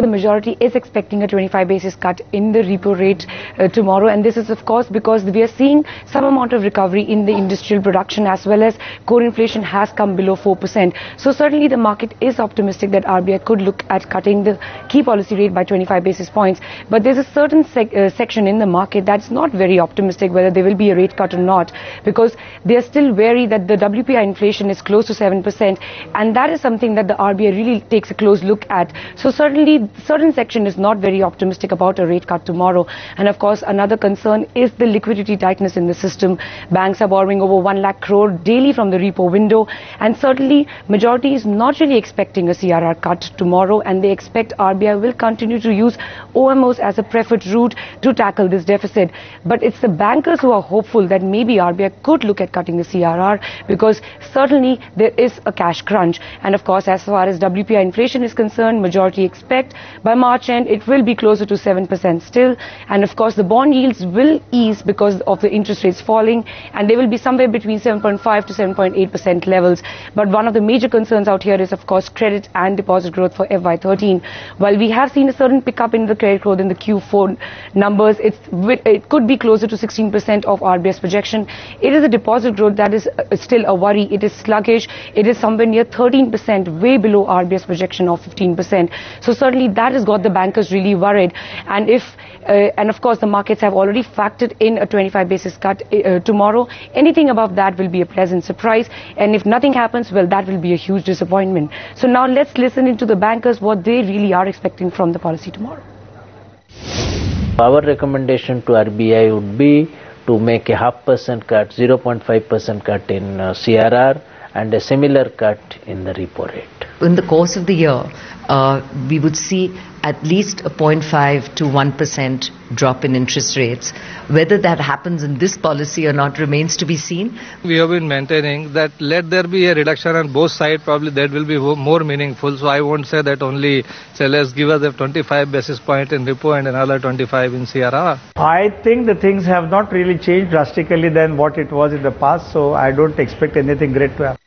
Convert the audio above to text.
the majority is expecting a 25 basis cut in the repo rate tomorrow, and this is of course because we are seeing some amount of recovery in the industrial production as well as core inflation has come below 4%. So certainly the market is optimistic that RBI could look at cutting the key policy rate by 25 basis points, but there's a certain section in the market that's not very optimistic whether there will be a rate cut or not, because they are still wary that the WPI inflation is close to 7%, and that is something that the RBI really takes a close look at. So certainly certain section is not very optimistic about a rate cut tomorrow. And of course another concern is the liquidity tightness in the system. Banks are borrowing over 1 lakh crore daily from the repo window, and certainly majority is not really expecting a CRR cut tomorrow, and they expect RBI will continue to use OMOs as a preferred route to tackle this deficit. But it's the bankers who are hopeful that maybe RBI could look at cutting the CRR, because certainly there is a cash crunch. And of course, as far as WPI inflation is concerned, majority expect by March end it will be closer to 7% still. And of course the bond yields will ease because of the interest rates falling, and they will be somewhere between 7.5 to 7.8% levels. But one of the major concerns out here is of course credit and deposit growth for FY13. While we have seen a certain pickup in the credit growth in the Q4 numbers, it could be closer to 16% of RBI's projection. It is a deposit growth that is still a worry. It is sluggish. It is somewhere near 13%, way below RBI's projection of 15%. So certainly that has got the bankers really worried. And of course the markets have already factored in a 25 basis cut tomorrow. Anything above that will be a pleasant surprise, and if nothing happens, well, that will be a huge disappointment. So now let's listen into the bankers what they really are expecting from the policy tomorrow. Our recommendation to RBI would be to make a 0.5% cut, 0.5% cut in CRR, and a similar cut in the repo rate. In the course of the year, we would see at least a 0.5 to 1% drop in interest rates. Whether that happens in this policy or not remains to be seen. We have been maintaining that let there be a reduction on both sides, probably that will be more meaningful. So I won't say that only, say let's give us a 25 basis point in repo and another 25 in CRR. I think the things have not really changed drastically than what it was in the past, so I don't expect anything great to happen.